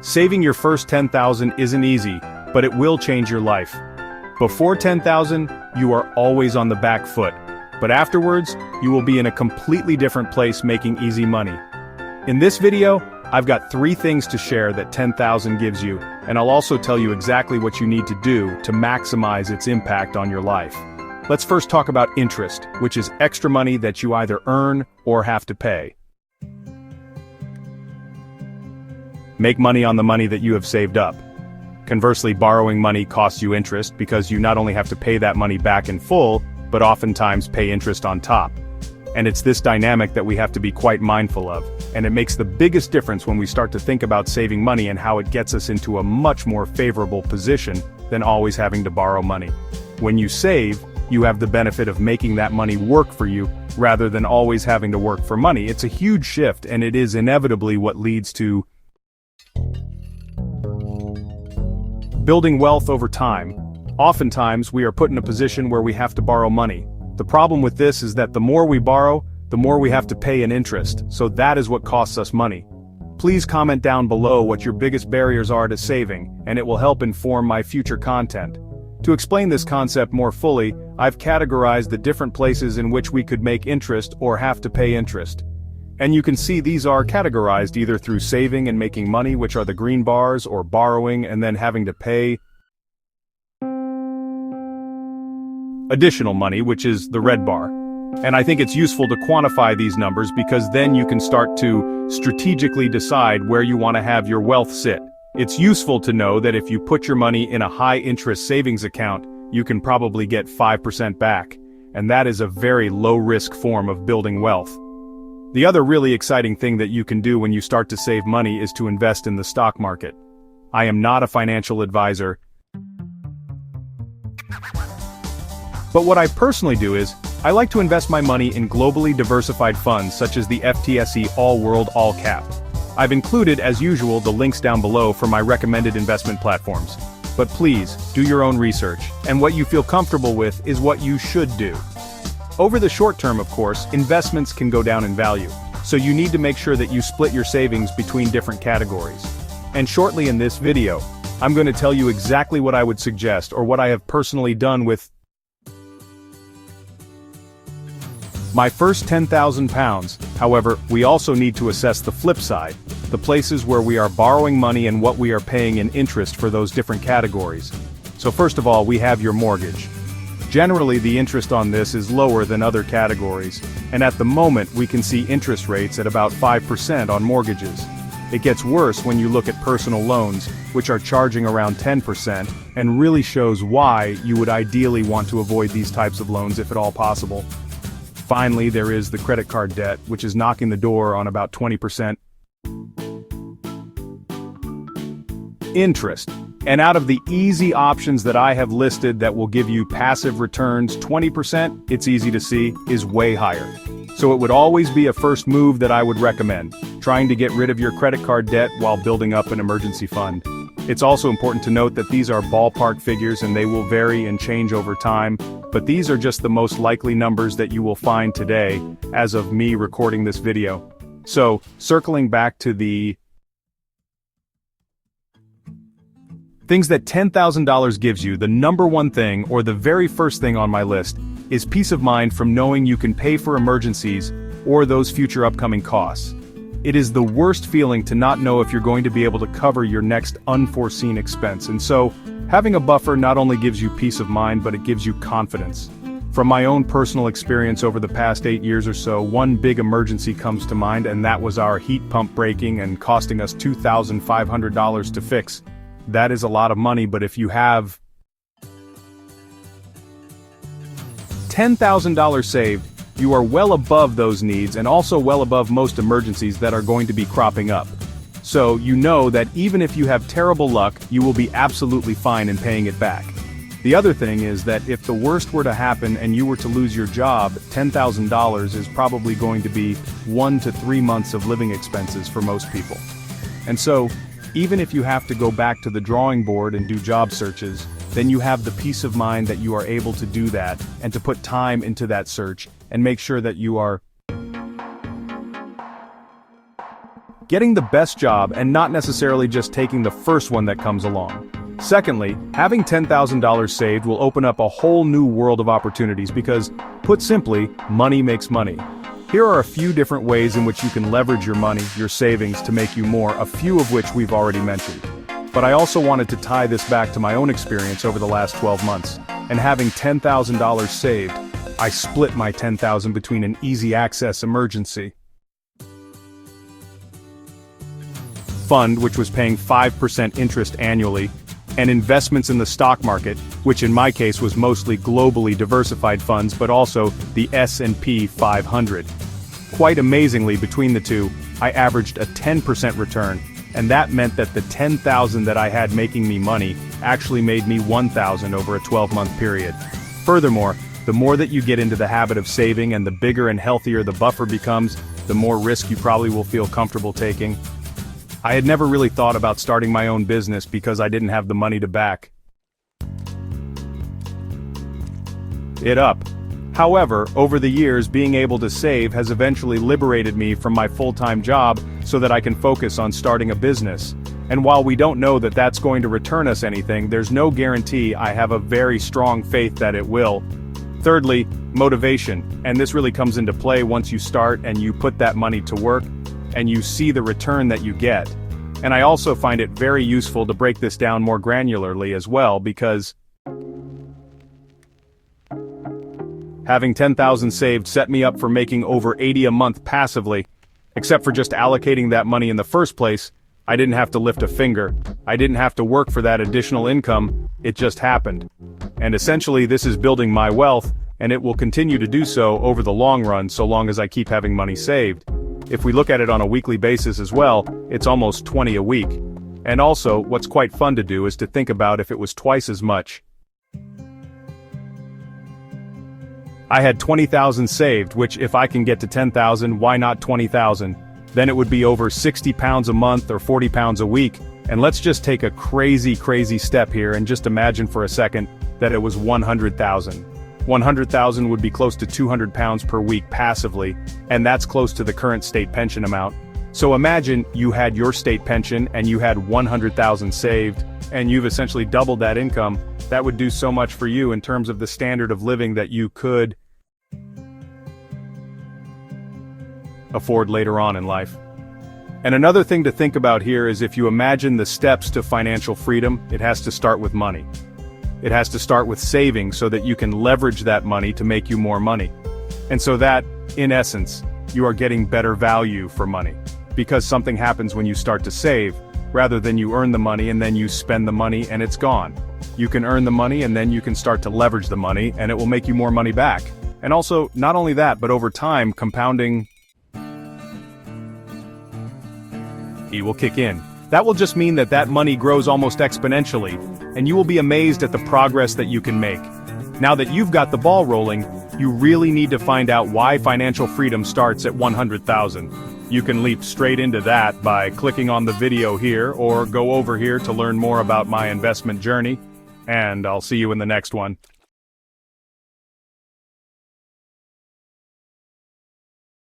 Saving your first 10,000 isn't easy, but it will change your life. Before 10,000, you are always on the back foot, but afterwards, you will be in a completely different place making easy money. In this video, I've got 3 things to share that 10,000 gives you, and I'll also tell you exactly what you need to do to maximize its impact on your life. Let's first talk about interest, which is extra money that you either earn or have to pay. Make money on the money that you have saved up. Conversely, borrowing money costs you interest because you not only have to pay that money back in full, but oftentimes pay interest on top. And it's this dynamic that we have to be quite mindful of, and it makes the biggest difference when we start to think about saving money and how it gets us into a much more favorable position than always having to borrow money. When you save, you have the benefit of making that money work for you, rather than always having to work for money. It's a huge shift, and it is inevitably what leads to building wealth over time. Oftentimes, we are put in a position where we have to borrow money. The problem with this is that the more we borrow, the more we have to pay in interest, so that is what costs us money. Please comment down below what your biggest barriers are to saving, and it will help inform my future content. To explain this concept more fully, I've categorized the different places in which we could make interest or have to pay interest. And you can see these are categorized either through saving and making money, which are the green bars, or borrowing and then having to pay additional money, which is the red bar. And I think it's useful to quantify these numbers because then you can start to strategically decide where you want to have your wealth sit. It's useful to know that if you put your money in a high-interest savings account, you can probably get 5% back, and that is a very low-risk form of building wealth. The other really exciting thing that you can do when you start to save money is to invest in the stock market. I am not a financial advisor, but what I personally do is, I like to invest my money in globally diversified funds such as the FTSE All-World All-Cap. I've included, as usual, the links down below for my recommended investment platforms. But please, do your own research, and what you feel comfortable with is what you should do. Over the short term, of course, investments can go down in value, so you need to make sure that you split your savings between different categories. And shortly in this video, I'm going to tell you exactly what I would suggest or what I have personally done with my first 10,000 pounds. However, we also need to assess the flip side, the places where we are borrowing money and what we are paying in interest for those different categories. So first of all, we have your mortgage. Generally, the interest on this is lower than other categories, and at the moment we can see interest rates at about 5% on mortgages. It gets worse when you look at personal loans, which are charging around 10%, and really shows why you would ideally want to avoid these types of loans if at all possible. Finally, there is the credit card debt, which is knocking the door on about 20% interest. And out of the easy options that I have listed that will give you passive returns, 20%, it's easy to see, is way higher. So it would always be a first move that I would recommend, trying to get rid of your credit card debt while building up an emergency fund. It's also important to note that these are ballpark figures and they will vary and change over time, but these are just the most likely numbers that you will find today, as of me recording this video. So, circling back to the things that $10,000 gives you, the number one thing, or the very first thing on my list, is peace of mind from knowing you can pay for emergencies or those future upcoming costs. It is the worst feeling to not know if you're going to be able to cover your next unforeseen expense, and so, having a buffer not only gives you peace of mind, but it gives you confidence. From my own personal experience over the past 8 years or so, one big emergency comes to mind, and that was our heat pump breaking and costing us $2,500 to fix. That is a lot of money, but if you have $10,000 saved, you are well above those needs and also well above most emergencies that are going to be cropping up. So you know that even if you have terrible luck, you will be absolutely fine in paying it back. The other thing is that if the worst were to happen and you were to lose your job, $10,000 is probably going to be 1 to 3 months of living expenses for most people. And so, even if you have to go back to the drawing board and do job searches, then you have the peace of mind that you are able to do that and to put time into that search and make sure that you are getting the best job and not necessarily just taking the first one that comes along. Secondly, having $10,000 saved will open up a whole new world of opportunities because, put simply, money makes money. Here are a few different ways in which you can leverage your money, your savings, to make you more, a few of which we've already mentioned. But I also wanted to tie this back to my own experience over the last 12 months. And having $10,000 saved, I split my $10,000 between an easy access emergency fund, which was paying 5% interest annually, and investments in the stock market, which in my case was mostly globally diversified funds but also the S&P 500. Quite amazingly, between the two, I averaged a 10% return, and that meant that the $10,000 that I had making me money actually made me $1,000 over a 12-month period. Furthermore, the more that you get into the habit of saving and the bigger and healthier the buffer becomes, the more risk you probably will feel comfortable taking. I had never really thought about starting my own business because I didn't have the money to back it up. However, over the years, being able to save has eventually liberated me from my full-time job so that I can focus on starting a business. And while we don't know that that's going to return us anything, there's no guarantee. I have a very strong faith that it will. Thirdly, motivation, and this really comes into play once you start and you put that money to work, and you see the return that you get. And I also find it very useful to break this down more granularly as well, because having $10,000 saved set me up for making over $80 a month passively. Except for just allocating that money in the first place, I didn't have to lift a finger. I didn't have to work for that additional income, it just happened. And essentially this is building my wealth, and it will continue to do so over the long run so long as I keep having money saved. If we look at it on a weekly basis as well, it's almost 20 a week. And also, what's quite fun to do is to think about if it was twice as much. I had 20,000 saved, which if I can get to 10,000, why not 20,000? Then it would be over 60 pounds a month or 40 pounds a week. And let's just take a crazy step here and just imagine for a second that it was 100,000. 100,000 would be close to 200 pounds per week passively, and that's close to the current state pension amount. So imagine you had your state pension and you had 100,000 saved, and you've essentially doubled that income. That would do so much for you in terms of the standard of living that you could afford later on in life. And another thing to think about here is if you imagine the steps to financial freedom, it has to start with money. It has to start with saving so that you can leverage that money to make you more money. And so that, in essence, you are getting better value for money. Because something happens when you start to save, rather than you earn the money and then you spend the money and it's gone. You can earn the money and then you can start to leverage the money and it will make you more money back. And also, not only that, but over time, compounding will kick in. That will just mean that that money grows almost exponentially, and you will be amazed at the progress that you can make. Now that you've got the ball rolling, you really need to find out why financial freedom starts at 100,000. You can leap straight into that by clicking on the video here or go over here to learn more about my investment journey, and I'll see you in the next one.